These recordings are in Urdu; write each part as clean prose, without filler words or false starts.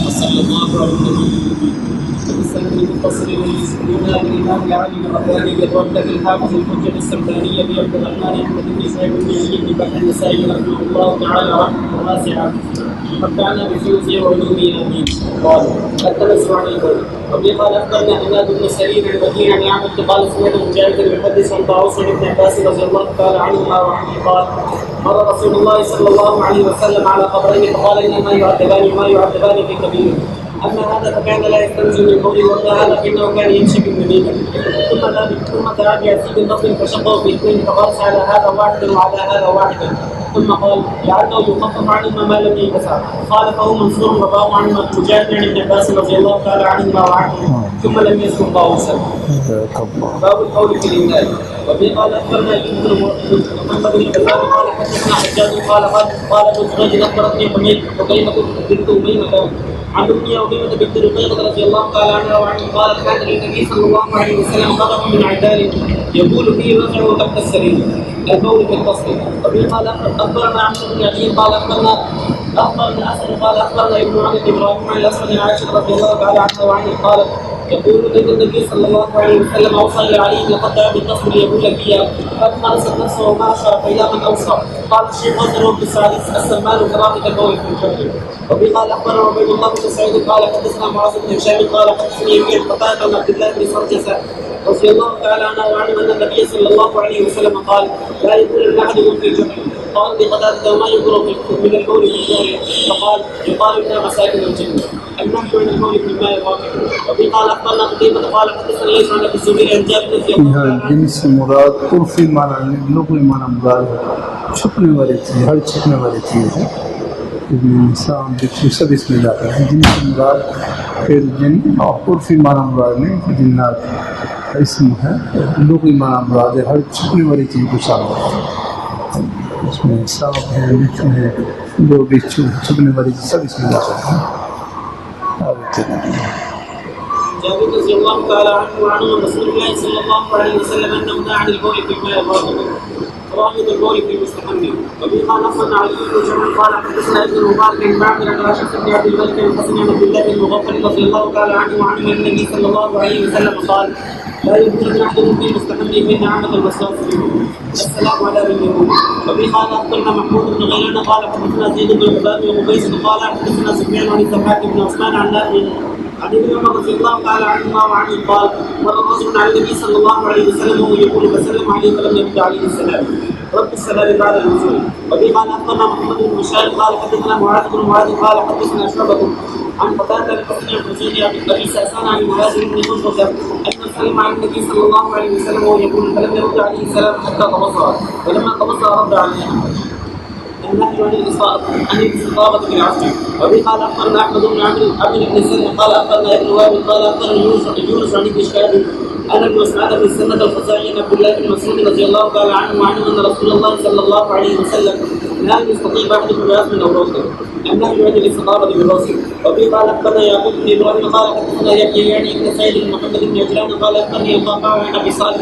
وصلى الله على النبي وسلم المتصل والمسلمون بالإمام العالي الرباني بالرتبة الحافظ الحجة السمدانية بعبد الرحمن أحمد بن سعيد بن علي بن بكر النسائي رحمه الله تعالى رحمه واسعة متعنا بفوزه وعلومه آمين. قال التنزع عن البول وبه قال أخبرنا حماد بن سليم عن وكيع عن عمرو قال سمعت مجاهد المحدث عن طاووس بن عباس رضي الله تعالى عنهما وعنه قال مر رسول الله صلى الله عليه وسلم على قبرين فقال إنما يعذبان في كبير. أما هذا فكان لا يستنزل من قوله وأما هذا فإنه كان يمشي بالمدينة ثم دعا بعزيز النصر فشقه في اثنين فقاس على هذا واحدا وعلى هذا واحدا ثم قال لعله يخفف عنهما ما لم يتسع. قال فهو منصور ورواه عن مجاهد عن ابن عباس رضي الله تعالى عنهما وعنه ثم لم يذكر طاووسا. باب القول في الإملاء. وبه قال أخبرنا محمد بن كثير قال حدثنا حجاج قال ابن جريج أخبرتني حكيمة بنت أميمة عن أمية وميمة بنت رقيقة رضي الله تعالى عنها وعنه قالت كان للنبي صلى الله عليه وسلم قدم من عدال يقول فيه رجعه تحت السرير البول في الفصل. وبه قال أخبرنا عمرو بن عدي قال أخبرنا أسد قال أخبرنا ابن عمرو إبراهيم عن الأسود عن عائشة رضي الله تعالى عنها وعنه قالت يقول إن النبي صلى الله عليه وسلم أوصى عليه لقد دعا بالقصر يقول لك إياه فأتمرست نفسه وما أشار فإلى من أوصى. قال الشيخ وزنه بالسادس السمان كراهة البول في الجنة. وبه قال أخبرنا عبيد الله بن سعيد قال حدثنا معاذ بن هشام قال حدثني يحيى قتادة عن عبد الله بن سرجس رضي الله تعالى عنه وعنه أن النبي صلى الله عليه وسلم قال لا يقول أحدكم في جنة. قال بقتادة وما يقول من البول في الجنة فقال يقال إنها مساكن الجنة النهي عن البول في الماء الواقع. وفي قال أخبرنا قتيبة قال حدثنا ليس عن أبي الزبير عن جابر رضي الله عنه جنس مراد عرفی معنی لغوی معنی مراد چھپنے والی چیز ہر چھپنے والی چیز ہے انسان دیکھو سب اس میں جاتا ہے جنس مراد پھر جن اور عرفی معنی مراد نہیں جنات اسم ہے لغوی معنی مراد ہے ہر چھپنے والی چیز کو شامل ہے اس میں صاف ہے بچھو ہے جو بھی چھپنے والی چیز سب اس میں جاتا ہے. جابر رضي الله تعالى عنه وعنه رسول الله صلى الله عليه وسلم انه نهى عن البول في الماء الراكد كراهة البول في المستحم. وبه قال اخبرنا علي بن جمع قال حدثنا ابن المبارك بن معمر عن راشد بن عبد الملك بن حسن بن عبد الله بن المغفل رضي الله تعالى عنه وعنه ان النبي صلى الله عليه وسلم قال لا يمكن احدكم في مستحمه من نعمه المساس السلام على اليهود. وبه قال اخبرنا محمود بن غيلان قال حدثنا زيد بن عباد ومقيس قال حدثنا سفيان عن الضحاك بن عثمان عن نافع عن ابن عمر رضي الله تعالى عنهما وعنه قال مر رجل على النبي صلى الله عليه وسلم وهو يقول فسلم عليه فلم يرد عليه السلام رب السلام بعد النزول. وبه قال اخبرنا محمد بن بشار قال حدثنا معاذ بن معاذ قال حدثنا شعبة عن قتادة بن حسين عن ابي ساسان عن مهاجر بن خزرج ان سلم على النبي صلى الله عليه وسلم وهو يقول فلم يرد عليه السلام حتى توضا ولما توضا رد عليه النهي عن الاستطابة في العصر. وبه قال أخبرنا أحمد بن عبد بن سلمة قال أخبرنا ابن وهب قال أخبرني يونس عن ابن شهاب أن ابن مسعود بن سنة الخزاعي عن عبد الله بن مسعود رضي الله تعالى عنه وعنه أن رسول الله صلى الله عليه وسلم نهى أن يستطيب أحدكم برأس من أوراقه النهي عن الاستطابة بالرأس. وبه قال أخبرنا يعقوب بن إبراهيم قال حدثنا يحيى يعني ابن سعيد بن محمد بن عجلان قال أخبرني القعقاع عن أبي صالح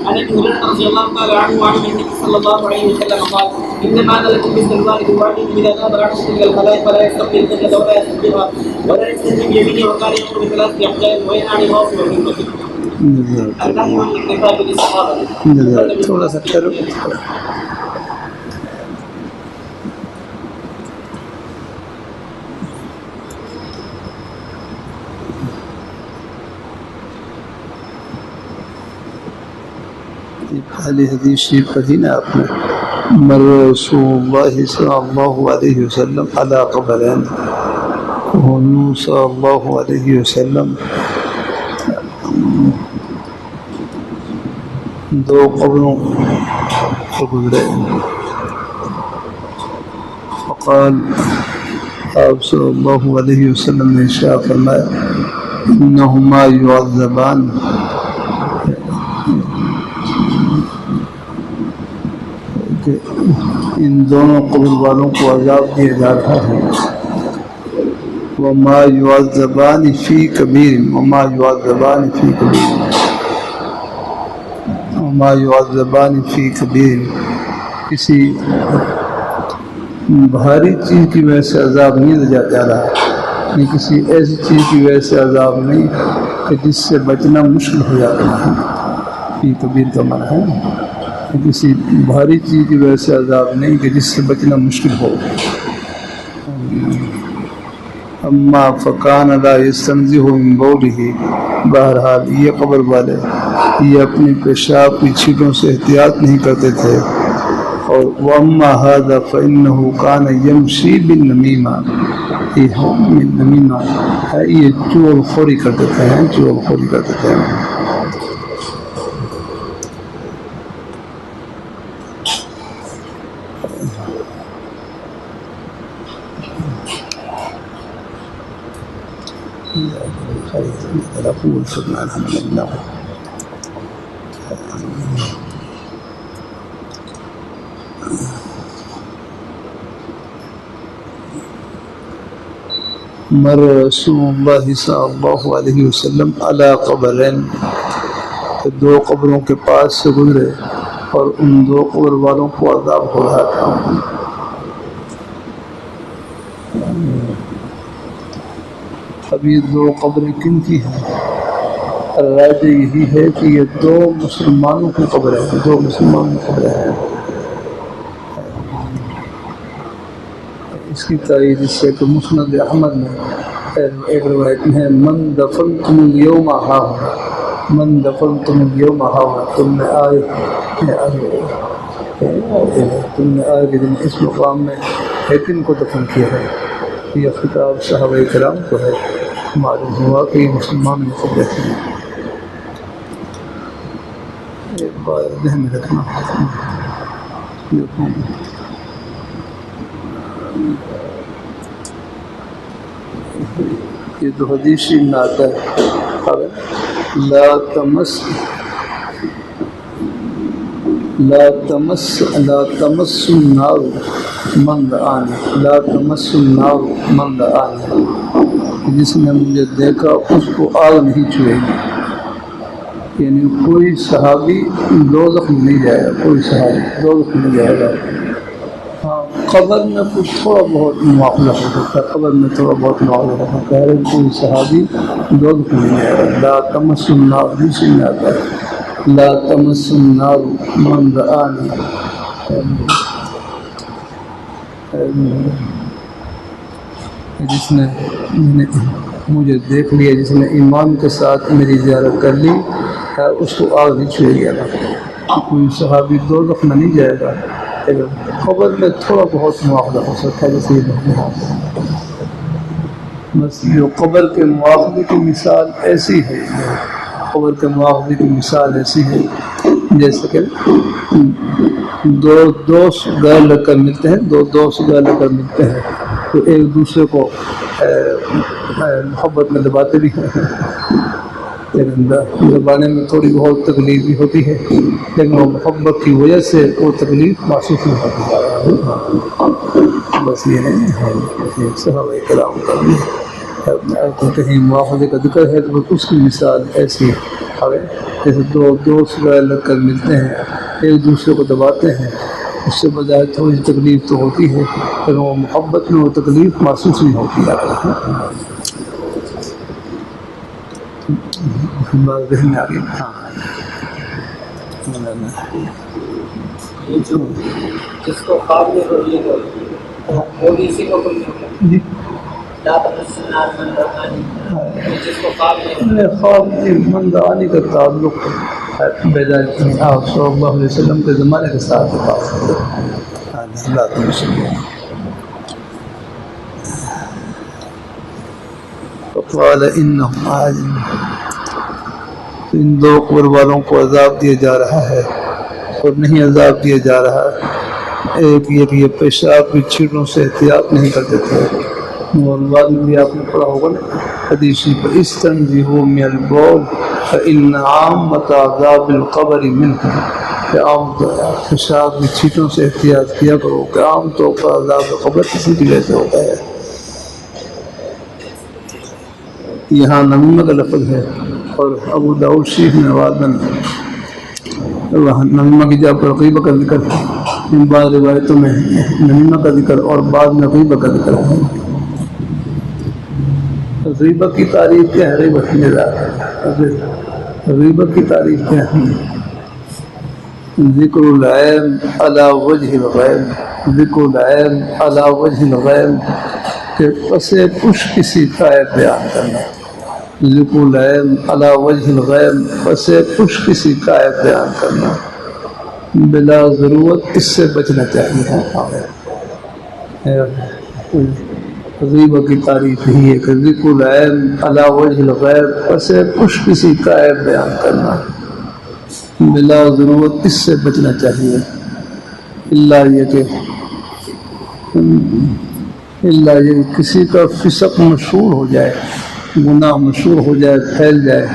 عن أبي هريرة رضي الله تعالى عنه وعنه النبي صلى الله عليه وسلم قال إنما أنا لكم مثل الوالد ووالدكم إذا ذهب أحدكم إلى الخلاء فلا يستقبل القبلة ولا يستقبلها ولا يستنجي بيمينه وكان يأمر بثلاثة أحجار وينهى عن الغاصب والغيبة. النهي عن الاكتفاء بالاستطابة. تھوڑا سا ٹھہرو. پہلی حدیث شریف پڑھی نا آپ نے مر رسول اللہ صلی اللہ علیہ وسلم علی قبرین حضور صلی اللہ علیہ وسلم دو قبروں کو گزرے فقال آپ صلی اللہ علیہ وسلم نے ارشاد فرمایا انہما یعذبان کہ ان دونوں قبر والوں کو عذاب دیا جاتا ہے وما يعذبان في كبير وما يعذبان في كبير وما يعذبان في كبير کسی بھاری چیز کی وجہ سے عذاب نہیں دیا جا رہا یہ کسی ایسی چیز کی وجہ سے عذاب نہیں کہ جس سے بچنا مشکل ہو جاتا ہے، یہ کبیر کا منع ہے، کسی بھاری چیز کی وجہ سے عذاب نہیں کہ جس سے بچنا مشکل ہو۔ اما فکان لا یستنزہ من بولہ، بہرحال یہ قبر والے یہ اپنی پیشاب کی چھینٹوں سے احتیاط نہیں کرتے تھے، اور واما ھذا فانہ کان یمشی بالنمیمہ، یہ نمیمہ یہ چغل خوری کرتے تھے، چغل خوری کرتے تھے۔ أقول سبحان الله مر رسول اللہ صلی اللہ علیہ وسلم علی قبرین، دو قبروں کے پاس سے گزرے اور ان دو قبر والوں کو عذاب ہو رہا تھا۔ اب یہ دو قبریں کن کی ہیں؟ راجع یہی ہے کہ یہ دو مسلمانوں کی قبریں ہیں، دو مسلمانوں کی قبریں ہیں۔ اس کی تائید اس سے کہ مسند احمد میں ایک روایت میں ہے من دفنتم اليوم ہاہنا، من دفنتم اليوم ہاہنا، تم نے آج کے دن اس مقام میں لیکن کو دفن کیا ہے۔ یہ خطاب صحابہ کرام کو ہے، معلوم ہوا کہ یہ مسلمان میں قبریں ہیں۔ ایک بات ذہن میں رکھنا، یہ تو حدیث میں آتا ہے لا تمس النار من رآنی، لا تمس النار من رآنی، جس نے مجھے دیکھا اس کو آگ نہیں چھوئے گی، یعنی کوئی صحابی دوزخ میں نہیں جائے گا، کوئی صحابی دوزخ میں نہیں جائے گا۔ ہاں قبر میں کچھ تھوڑا بہت معاملہ ہو سکتا ہے، قبر میں تھوڑا بہت معاملہ ہو سکتا ہے، کوئی صحابی دوزخ میں نہیں جائے گا۔ لا تمس النار، دوسری میں آتا ہے لا تمس النار من رآنی، جس نے مجھے دیکھ لیا، جس نے ایمان کے ساتھ میری زیارت کر لی، اس کو آگ نہیں چھوئے گا۔ کوئی صحابی دوزخ میں نہیں جائے گا، قبر میں تھوڑا بہت مواخذہ ہو سکتا ہے، جیسے یہ بس جو قبر کے مواخذے کی مثال ایسی ہے، قبر کے مواخذے کی مثال ایسی ہے جیسے کہ دو دوست گھر لگ کر ملتے ہیں، دو دوست گھر لگ کر ملتے ہیں تو ایک دوسرے کو محبت میں دباتے بھی ہیں، دبانے میں تھوڑی بہت تکلیف بھی ہوتی ہے، لیکن وہ محبت کی وجہ سے وہ تکلیف محسوس نہیں ہوتی۔ بس یہ نہیں ہے صحابہ کرام کا بھی کہیں مواخذے کا ذکر ہے تو اس کی مثال ایسی ہے جیسے دو دوست لگ کر ملتے ہیں، ایک دوسرے کو دباتے ہیں، اس سے بظاہر تھوڑی سی تکلیف تو ہوتی ہے، لیکن وہ محبت میں وہ تکلیف محسوس نہیں ہوتی۔ بات ذہن میں آ گئی۔ جس کو خواب میں ہو یہ وہ بھی اسی کو جی جس کو خواب میں مندانی کا تعلق بیداری آپ صلی اللہ علیہ وسلم کے زمانے کے ساتھ فقال انہم عاجل، ان دو قبر والوں کو عذاب دیا جا رہا ہے اور نہیں عذاب دیا جا رہا ہے۔ ایک یہ کہ یہ پیشاب کی چھینٹوں سے احتیاط نہیں کرتے تھے، اور بعد میں بھی آپ نے پڑھا ہوگا نا حدیث پر استنزہوا من البول فإن عامۃ عذاب القبر منہ، کہ عام پیشاب کی چھینٹوں سے احتیاط کیا کرو کہ عام طور پر عذاب قبر کسی کی وجہ سے ہوتا ہے۔ یہاں نمیمہ کا لفظ ہے، اور ابو داؤد شریف میں نمیمہ کی جگہ پر غیبہ کا ذکر ہے، بعض روایتوں میں نمیمہ کا ذکر اور بعض میں غیبہ کا ذکر ہے۔ غیبت کی تعریف کیا ہے؟ غیبت غیبت کی تعریف کیا ہے؟ ذکر العیب علی وجہ الغیب، ذکر العیب علی وجہ الغیب، کہ پس پش کسی کا عیب بیان کرنا، ذکر العیب علی وجہ الغیب، پس پش کسی کا عیب بیان کرنا، بلا ضرورت اس سے بچنا چاہیے۔ غیبت کی تعریف ہی ہے کہ ذکر العیب علی وجہ الغیب، پس پش کسی کا عیب بیان کرنا، بلا ضرورت اس سے بچنا چاہیے، اللہ یہ کسی کا فسق مشہور ہو جائے، گناہ مشہور ہو جائے، پھیل جائے،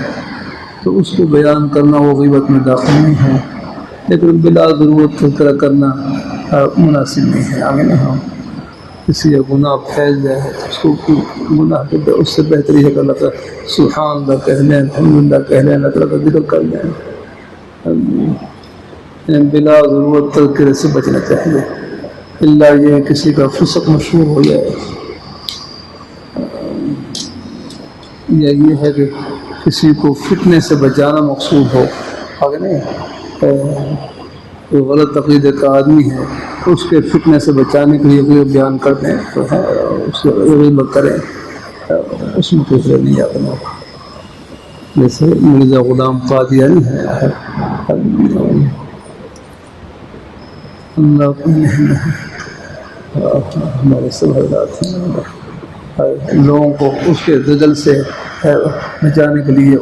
تو اس کو بیان کرنا وہ غیبت میں داخل نہیں ہے، لیکن بلا ضرورت تذکرہ کرنا مناسب نہیں ہے۔ آگے نہیں ہم کسی کا گناہ پھیل جائے اس کو گناہ کے اس سے بہتری ہے کہ اللہ کا سبحان اللہ کہہ لیں، الحمدللہ کہہ لیں، اللہ تعالیٰ کا ذکر کر لیں، بلا ضرورت تذکرے سے بچنا چاہیے، اللہ یہ کسی کا فسق مشہور ہو جائے، یا یہ ہے کہ کسی کو فتنے سے بچانا مقصود ہو۔ آگے نہیں کوئی غلط عقیدے کا آدمی ہے، اس کے فتنے سے بچانے کے لیے کوئی بیان کرتے ہیں تو ہے اس کو غیبت کریں، اس میں کوئی خیر نہیں آتا۔ جیسے مرزا غلام قادیانی ہے، اللہ ہمارے سب حضرات لوگوں کو اس کے دجل سے بچانے کے لیے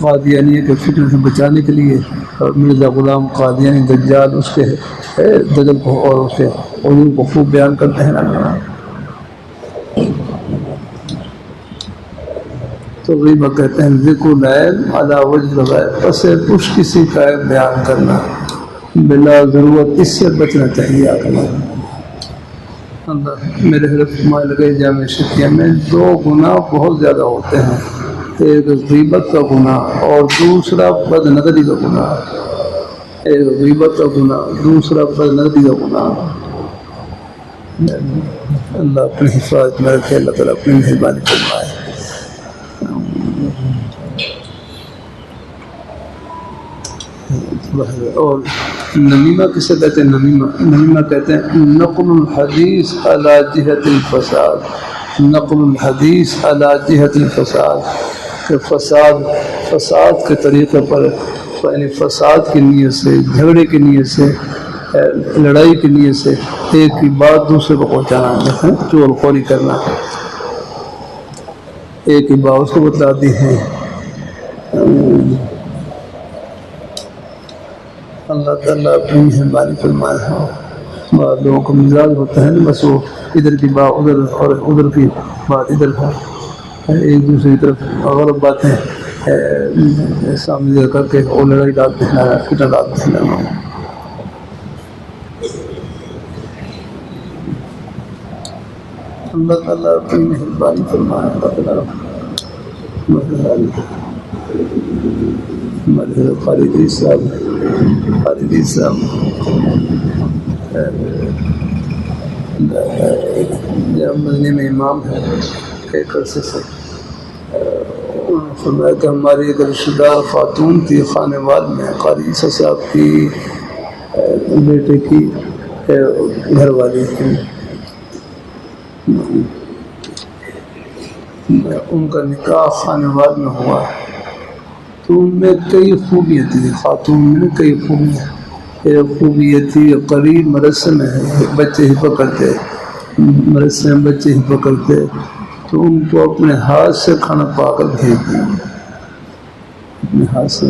قادیانی کے فتنے سے بچانے کے لیے مرزا غلام قادیانی دجال اس کے دجل کو اور اس کے علوم کو خوب بیان کرتے ہیں۔ تو غیبت کہتے ہیں ذکر العیب علی وجہ الغیب، پس پش کسی کا عیب بیان کرنا، بلا ضرورت اس سے بچنا چاہیے۔ اللہ میرے حضرت فرمائے لگے جامع شفیہ میں دو گناہ بہت زیادہ ہوتے ہیں، ایک غیبت کا گناہ اور دوسرا بد نظری کا گناہ، ایک غیبت کا گناہ دوسرا بد نظری کا گناہ۔ اللہ اپنی حفاظت میں رکھے، اللہ تعالیٰ اپنی مہربانی فرمائے۔ اور نمیمہ کسے کہتے ہیں؟ نمیمہ کہتے ہیں نقل الحدیث علی جہت الفساد، نقل الحدیث علی جہت الفساد، کہ فساد کے طریقے پر، یعنی فساد کی نیت سے، جھگڑے کی نیت سے، لڑائی کی نیت سے ایک کی بات دوسرے کو پہنچانا، چغل خوری کرنا، ایک ہی بات اس کو بتلا دی ہے۔ اللہ تعالیٰ اپنی مہربانی فرمائے۔ بعض لوگوں کو مزاج ہوتا ہے نا، بس وہ ادھر کی بات ادھر اور ادھر کی بات ادھر ہے، ایک دوسرے کی طرف غلط باتیں سامنے کر کے اور لڑائی ڈالتے ہیں، فتنہ ڈالتے ہیں۔ اللہ تعالیٰ اپنی مہربانی فرمائے۔ اللہ تعالیٰ ہمارے خالدی صاحب مدنی میں امام ہے ایک عرصے سے، فرمایا کہ ہماری ایک رشتہ دار خاتون تھی خانے وال میں، قاری عیسیٰ صاحب کی بیٹے کی گھر والی تھی، ان کا نکاح خانے وال میں ہوا، تو ان میں کئی خوبیاں تھیں، خاتون میں کئی خوبیاں، ایک خوبی یہ تھی قریب مدرسے میں بچے ہی پکڑتے، مدرسے میں بچے ہی پکڑتے، تو ان کو اپنے ہاتھ سے کھانا پا کر بھیج دیا، اپنے ہاتھ سے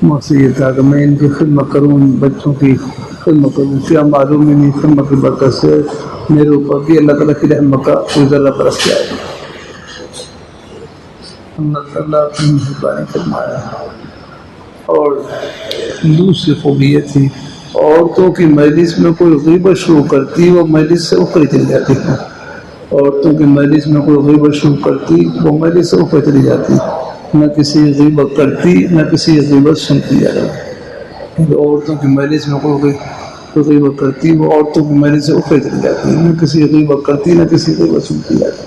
مقصد یہ تھا کہ میں ان کی خدمت کروں، بچوں کی خدمت کروں، کیا معلوم ہے خدمت کی برکت سے میرے اوپر بھی اللہ تعالیٰ کی رحمت کا کوئی ذرہ برس جائے گا۔ اللہ تعالیٰ اپنی مہربانی فرمایا۔ اور دوسری خوبی یہ تھی، عورتوں کی مجلس میں کوئی غیبت شروع کرتی وہ مجلس سے اوپر چلی جاتی، عورتوں کی مجلس میں کوئی غیبت شروع کرتی وہ مجلس سے اوپر چلی جاتی، نہ کسی غیبت کرتی نہ کسی غیبت سنتی جاتی۔ عورتوں کی مجلس میں کوئی تو غیبت کرتی وہ عورتوں کی میرے سے اوپر چلی جاتی ہے، نہ کسی غیبت کرتی نہ کسی غیبت سنتی جاتی.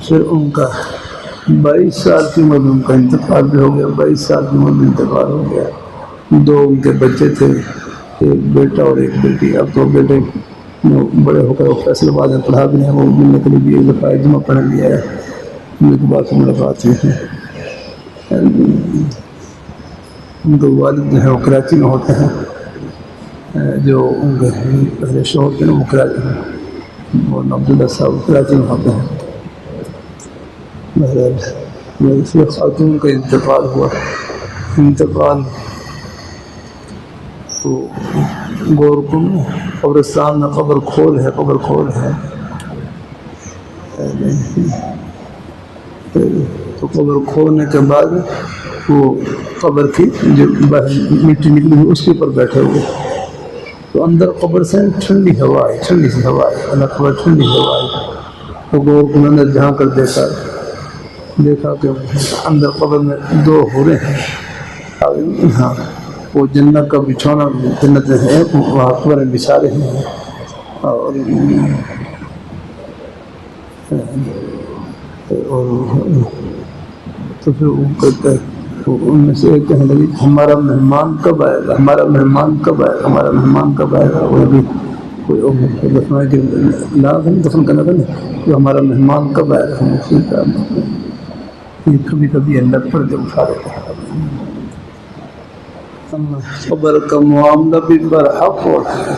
پھر ان کا 22 سال کی عمر میں ان کا انتقال بھی ہو گیا. 22 سال کی عمر میں انتقال ہو گیا. 2 ان کے بچے تھے، ایک بیٹا اور ایک بیٹی. اب تو بیٹے بڑے ہو کر فیصل آباد میں پڑھا بھی ہیں، وہ ملنے کے لیے بھی ایک دفعہ جمعہ پڑھ لیا ہے، ملنے کے بعد ملاقات ہوئی ہے. ان کے والد جو ہے وہ کراچی میں ہوتے ہیں، جو ان کے پہلے شوہر تھے نا وہ کراچی میں، اور عبداللہ صاحب کراچی میں ہوتے ہیں. اس میں خاتون کا انتقال ہوا. انتقال تو گورکن قبرستان میں قبر کھول ہے، قبر کھول ہے. تو قبر کھولنے کے بعد وہ قبر کی جو مٹی نکلی ہوئی اس کے اوپر بیٹھے ہوئے. تو اندر قبر سے ٹھنڈی ہوا ہے، ٹھنڈی سی ہوا ہے، اللہ قبر ٹھنڈی ہوا ہے. تو گورکن اندر جھانک کر دیکھا کہ اندر قبر میں 2 حوریں ہیں. ہاں، وہ جنت کا بچھونا جنت ہے وہاں قبریں بچھا رہے ہیں. اور تو پھر وہ کہتا ہے، ان میں سے ایک کہنے لگی ہمارا مہمان کب آئے گا، ہمارا مہمان کب آئے گا، ہمارا مہمان کب آئے گا. وہ بھی دفن کے دفن کرنا تھا نا، تو ہمارا مہمان کب آئے گا. یہ کبھی کبھی اللہ پر دے اٹھا دیتا ہے. قبر کا معاملہ بھی برحق ہوتا ہے.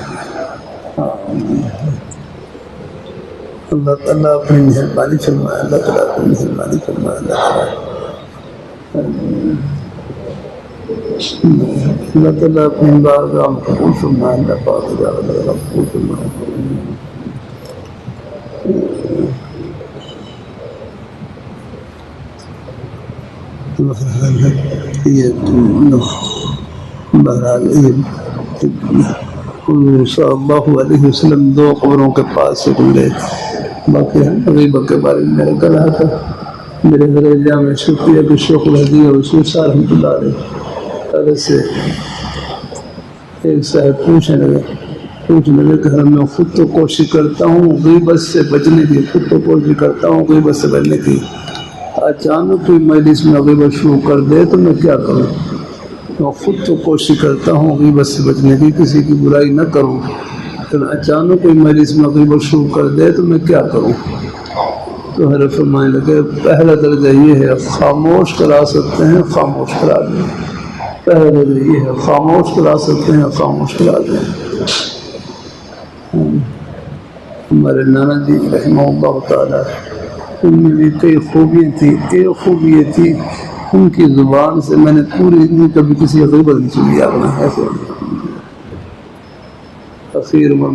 اللہ تعالیٰ اپنی مہربانی فرمائے، اللہ تعالیٰ اپنی مہربانی فرمائے. اللہ تعالیٰ اپنی بارگاہ میں قبول فرمائے. اللہ پاک قبول فرمائے. یہ بہرحال صلی اللہ علیہ وسلم 2 قبروں کے پاس سے گزرے. باقی غیبت کے بارے میں میرے کہا تھا، میرے گھر جامع شکریہ کہ شیخ الحدیث اور رسول صاحب رحمۃ اللہ علیہ طرح سے ایک صاحب پوچھنے لگے کہ میں خود تو کوشش کرتا ہوں غیبت سے بچنے کی، خود تو کوشش کرتا ہوں غیبت سے بچنے کی، اچانک کوئی مجلس میں غیبت شروع کر دے تو میں کیا کروں. میں خود تو کوشش کرتا ہوں غیبت سے بچنے کی، کسی کی برائی نہ کروں، لیکن اچانک کوئی مجلس میں غیبت شروع کر دے تو میں کیا کروں. تو حضرت فرمانے لگے پہلا درجہ یہ ہے خاموش کرا سکتے ہیں، خاموش کرا دیں. پہلا درجہ یہ ہے خاموش کرا سکتے ہیں، خاموش کرا دیں. ہمارے نانا جی رحمہ اللہ تعالیٰ، ان میں بھی کئی خوبیاں تھیں. ایک خوبی یہ تھی ان کی زبان سے میں نے پوری زندگی کبھی کسی کا غیبت نہیں سنی. آپ نے ایسے اخیر میں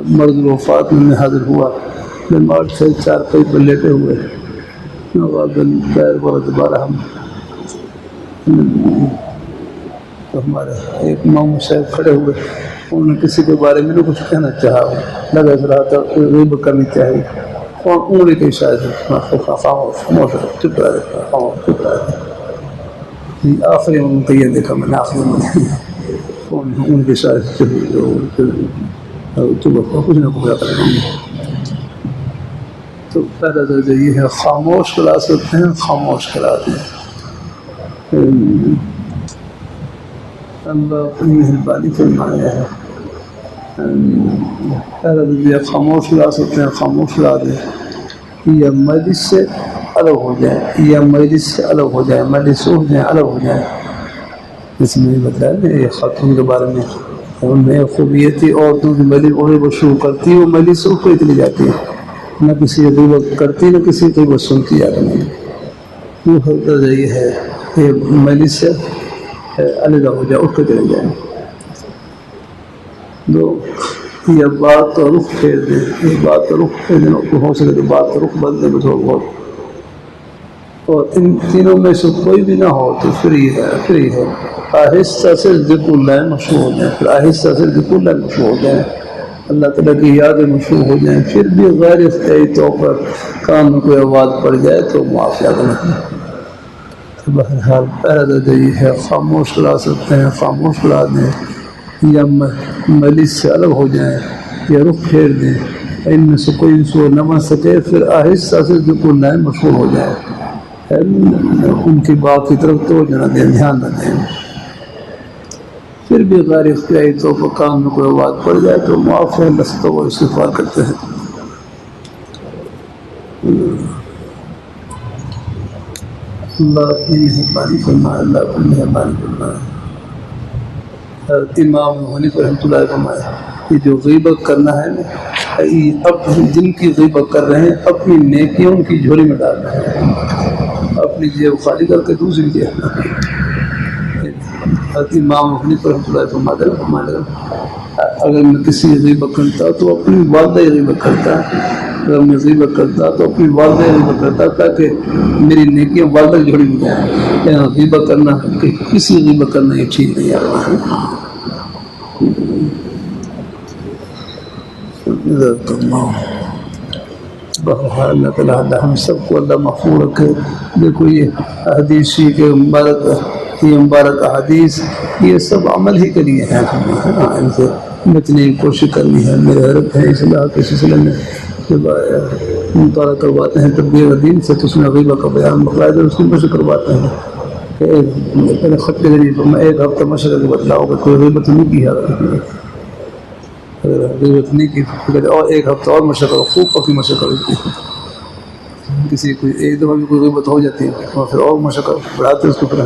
مرض الوفات میں حاضر ہوا، بیمار تھے، 4 پائی پر لیٹے ہوئے، پیر بہت دوبارہ ہمارے ایک ماموں صاحب کھڑے ہوئے، انہوں نے کسی کے بارے میں کچھ کہنا چاہا، لگا رہا تھا غیبت کرنی چاہیے. اور عمر کے شاید چپ رہا. آخری ان کو یہ دیکھا میں نے، آخری ان کے شاید کچھ نہ کچھ کریں گے. تو پہلا درجہ یہ ہے خاموش کرا سکتے ہیں، خاموش کرا دیں. اللہ اپنی مہربانی فرمایا ہے. پہلا درجہ خاموش کرا سکتے ہیں، خاموش کرا دیں. یا مجلس سے الگ ہو جائیں، یا مجلس سے الگ ہو جائیں، مجلس سے اٹھ جائیں، الگ ہو جائیں. اس میں بتایا نا یہ خاتون کے بارے میں، ان میں خوبی یہ تھی عورتوں کی مجلس غیبت شروع کرتی، وہ مجلس سے اٹھ کے چلی جاتی، نہ کسی غیبت کرتی نہ کسی کی غیبت سنتی. یہ درجہ یہ ہے کہ مجلس سے علیحدہ ہو جائے، اٹھ کے چلے جائیں. 2 یا بات کا رخ پھیر دیں، یہ بات کا رخ پھیر دیں، ہو سکے تو بات کا رخ بدلے میں تھوڑا بہت. اور ان تینوں میں سے کوئی بھی نہ ہو تو فری ہے. آہستہ سے ذکر اللہ مشروع ہو جائیں، پھر آہستہ سے ذکر اللہ مشروع ہو جائیں. اللہ تعالیٰ کی یادیں مشروع ہو جائیں، پھر بھی غیر اختیاری طور پر کان میں کوئی آواز پڑ جائے تو معاف یاد رکھیں۔ تو بہرحال پہلا درجہ یہ ہے، خاموش کرا سکتے ہیں خاموش کرا دیں، یا مجلس سے الگ ہو جائیں یا رخ پھیر دیں، ان میں سے کوئی سو نہ بن سکے پھر آہستہ سے ذکر نئے مشغول ہو جائیں، ان کی بات کی طرف توجہ نہ دیں، دھیان نہ دیں۔ پھر بھی غیر اختیاری طور پر کام میں کوئی آواز پڑ جائے تو معاف ہے، لستوں کو استغفار کرتے ہیں۔ اللہ اپنی مہربانی فرمائے، اللہ اپنی مہربانی فرمائے۔ امام ابو حنیفہ رحمۃ اللہ علیہ فرمائے، یہ جو غیبت کرنا ہے نا، یہ اب جن کی غیبت کر رہے ہیں اپنی نیکیوں کی جھولی میں ڈال رہے ہیں، اپنی جیب خالی کر کے دوسری جیب۔ امام ابو حنیفہ رحمۃ اللہ علیہ فرماتے ہیں اگر میں کسی کی غیبت کرتا تو اپنی والدہ کی غیبت کرتا، اگر میں غیبت کرتا تو اپنی والدہ کی غیبت کرتا تاکہ میری نیکیاں والدہ کی جھولی میں جائیں۔ غیبت کرنا، کسی غیبت کرنا یہ ٹھیک نہیں ہے۔ بہرحال اللہ تعالیٰ ہم سب کو اللہ محفوظ رکھے۔ دیکھو یہ حدیث کے مبارک احادیث یہ سب عمل ہی کے لیے ہیں، ان سے بچنے کی کوشش کرنی ہے۔ میرے حضرت ہیں اصلاح کے سلسلے میں جب مطالعہ کرواتے ہیں تبلیغ دین سے تو اس میں غیبت کا بیان باقاعدہ اس کی مشق کرواتے ہیں کہ پہلے خط کے ذریعے میں ایک ہفتہ مشق کے بتلاؤ گا، کوئی غیبت نہیں کی ہے، غیبت نہیں کی اور ایک ہفتہ اور مشق کرو، خوب پکی مشق کرو۔ کسی کوئی ایک دفعہ بھی کوئی غیبت ہو جاتی ہے اور پھر اور مشق بڑھاتے اس کو پھر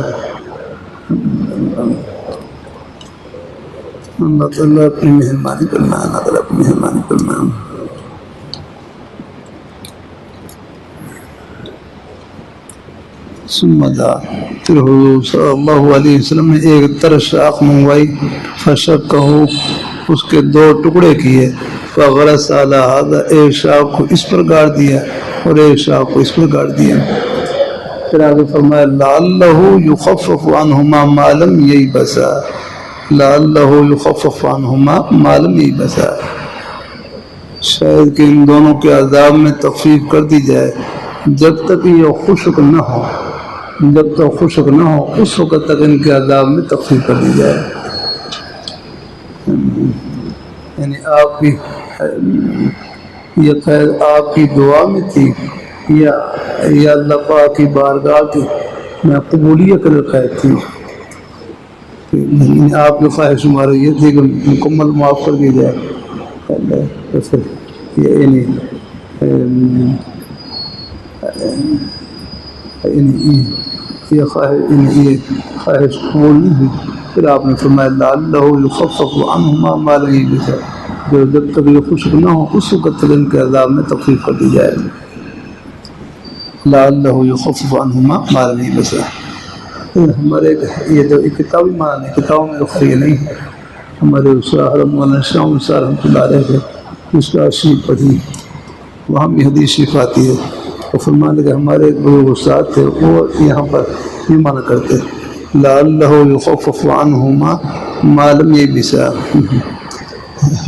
اللہ تعالیٰ اپنی مہربانی کرنا، اللہ تعالیٰ اپنی مہربانی کرنا۔ پھر حضور صلی اللہ علیہ وسلم نے ایک طرح شاخ منگوائی، فشق کہو اس کے دو ٹکڑے کیے، فغرس علی ھذا ایک شاخ کو اس پر گاڑ دیا اور ایک شاخ کو اس پر گاڑ دیا۔ پھر آگے فرمایا لعلہ یخفف عنہما ما لم ییبسا، لعلہ یخفف عنہما ما لم ییبسا، شاید کہ ان دونوں کے عذاب میں تخفیف کر دی جائے جب تک یہ خشک نہ ہو، جب تک خشک نہ ہو اس وقت تک ان کے عذاب میں تخفیف کر دی جائے۔ یعنی آپ کی یہ خیر آپ کی دعا میں تھی یا اللہ پاک کی بارگاہ کی میں قبولیت کر خیر تھی؟ آپ کی خواہش ہمارا یہ تھی کہ مکمل معاف کر دی جائے، تو پھر یہ یہ خواہش قبول نہیں ہوئی۔ پھر آپ نے فرمایا لعلہ یخفف عنہما ما لم ییبسا، جو جب تک یہ خشک نہ ہو اس وقت تک ان کے عذاب میں تخفیف کر دی جائے، لعلہ یخفف عنہما ما لم ییبسا۔ ہمارے یہ تو کتابی معنی ہے، کتابوں میں لکھا یہ نہیں ہے۔ ہمارے استاد مولانا شاہ صاحب رحمۃ اللہ علیہ کے اس کا شریف پڑھی، وہاں بھی حدیث شریف آتی ہے، تو فرمانے کہ ہمارے بزرگ استاد تھے وہ یہاں پر یہ معنی کرتے لعلہ یخفف عنہما ما لم ییبسا،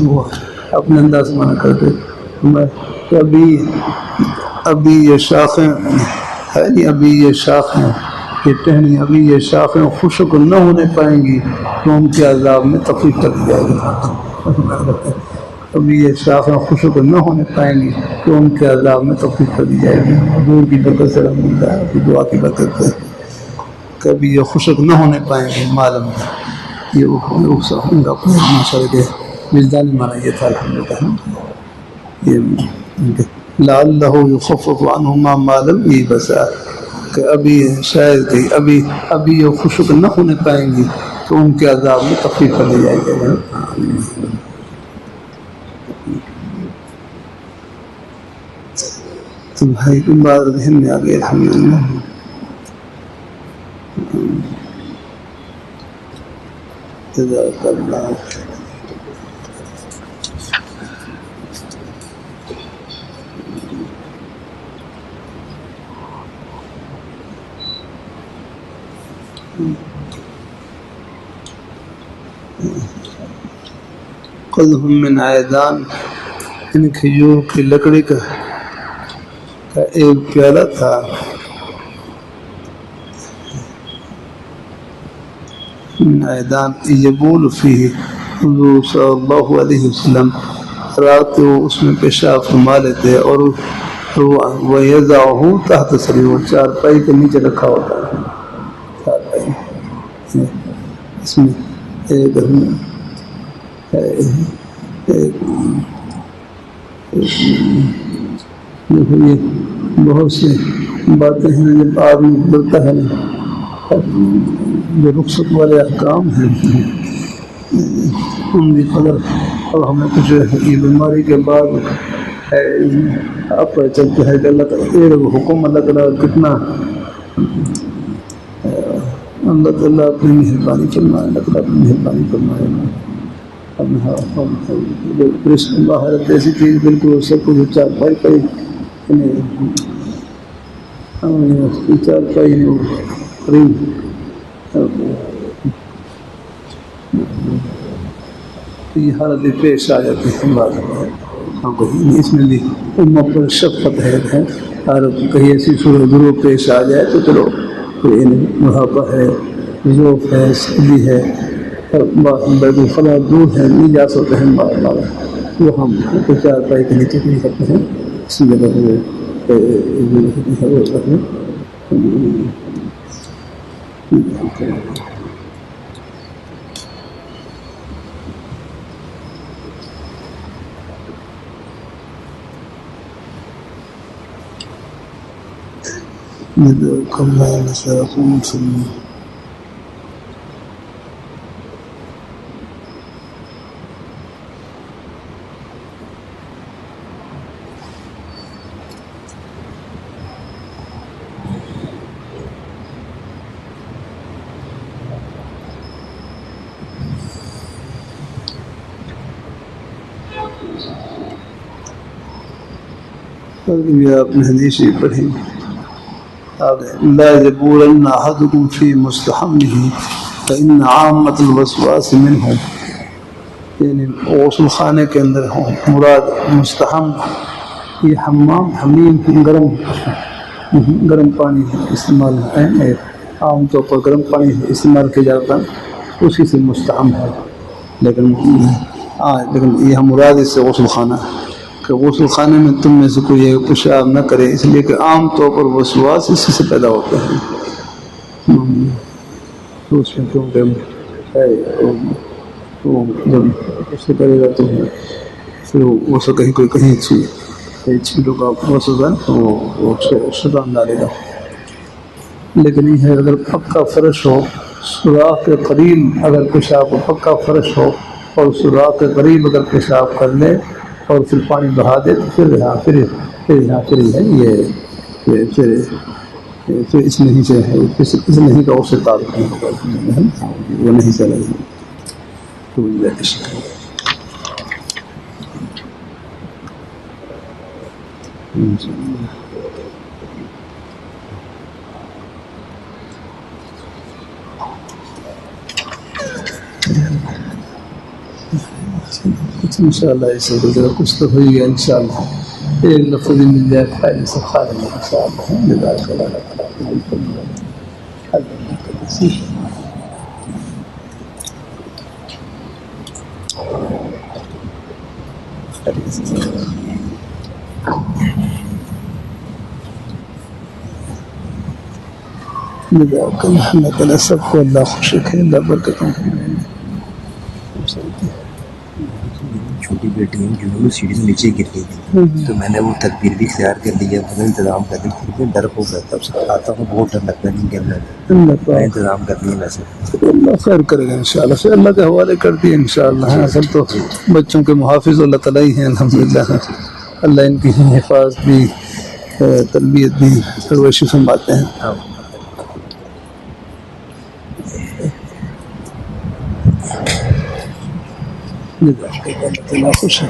وہ اپنے انداز معنی کرتے ابھی یہ شاخیں ہے نہیں، ابھی یہ شاخیں یہ ٹہنی ابھی یہ شاخیں خشک نہ ہونے پائیں گی تو ان کے عذاب میں تخفیف کر دی جائے گی، ابھی یہ شاخیں خشک نہ ہونے پائیں گی تو ان کے عذاب میں تخفیف کر دی جائے گی۔ حضور کی برکت سے رحمت اللہ کی دعا کی برکت سے کبھی یہ خشک نہ ہونے پائیں گے معلوم ہے، یہ ان کا اپنے معاشرے کے وجدانی معنی یہ تھا الحمدللہ، یہ لعلہ یخفف عنہما ما لم ییبسا، کہ ابھی شاید کہ ابھی یہ خشک نہ ہونے پائیں گی تو ان کے عذاب میں تخفیف کر دی جائے گی۔ تو بھائی بات ذہن میں آ گئی الحمدللہ۔ جزاک اللہ۔ قدح من عیدان، ان کھجور کی لکڑی کا ایک پیالہ تھا، من عیدان یبول فیہ، حضور صلی اللہ علیہ وسلم رات کو اس میں پیشاب فرما لیتے، اور وَيَضَعُهُ تحت سریر، چارپائی کے نیچے رکھا ہوتا ہے، چارپائی اس میں یہ بہت سی باتیں ہیں جب آدمی بولتا ہے جو رخصت والے احکام ہیں ان کی قدر اب ہمیں کچھ یہ بیماری کے بعد اب پتہ چلتا ہے کہ اللہ تعالیٰ حکم اللہ تعالیٰ کتنا اللہ تعالیٰ اپنی مہربانی فرمائے، اللہ تعالیٰ اپنی مہربانی فرمائے۔ باہر ایسی چیز بالکل سب کچھ چارپائی پائی چارپائی یہ حالت پیش آ جاتی ہے بات، اس میں بھی امت پر شفقت ہے، اور کہیں ایسی صورت ضرور پیش آ جائے تو چلو بڑھاپا ہے، ذوف ہے، سردی ہے، بیت الخلاء دور ہے، نہیں جا سکتے ہیں بار وہ ہم چارپائی کے نیچے نہیں سکتے ہیں، اسی جگہ آپ نے حدیث پڑھی لا يبولن احدكم في مستحمه فان عامة الوسواس منه، یعنی غسل خانے کے اندر ہوں، مراد مستحم یہ حمام، حمیم گرم پانی استعمال ہے، عام طور پر گرم پانی استعمال کیا جاتا ہے، اسی سے مستحم ہے، لیکن یہ مراد اس سے غسل خانہ کہ غسل خانے میں تم میں سے کوئی پیشاب نہ کرے، اس لیے کہ عام طور پر وسواس اسی سے پیدا ہوتے ہیں، تو اس میں کیونکہ جب اس سے کرے گا تو پھر وہ سے کہیں چھینٹوں کا وسوسا وہ شیطان ڈالے گا، لیکن یہ ہے اگر پکا فرش ہو، سوراخ کے قریب اگر پیشاب پکا فرش ہو اور سوراخ کے قریب اگر پیشاب کر لے اور پھر پانی بہا دے تو پھر اس نہیں سے ہے، اس نہیں کا اس سے تعلق نہیں ہوگا، وہ نہیں چلے گا۔ انشاءاللہ اس سے کچھ تو ہوئی گیا، انشاءاللہ ایک لفظ مل جائے فائدے سے کھا لیں گے انشاءاللہ۔ اللہ تعالیٰ سب کو اللہ خوش رکھے، اللہ برکتوں چھوٹی بیٹی ہیں جو سیڑھی سے نیچے گر گئی تھی، تو میں نے وہ تدبیر بھی اختیار کر لیا، میں نے انتظام کر لیا، پھر بھی ڈر ہو گیا، تب سے آتا ہوں بہت ڈر لگتا ہے نہیں گرنے میں، میں انتظام کر لیا ویسے۔ اللہ خیر کرے گا انشاءاللہ، پھر اللہ کے حوالے کر دیے انشاءاللہ۔ اصل تو بچوں کے محافظ اللہ تعالیٰ ہی ہیں الحمدللہ، اللہ ان کی حفاظت بھی تربیت بھی پرورش فرماتے ہیں۔ اللہ خوش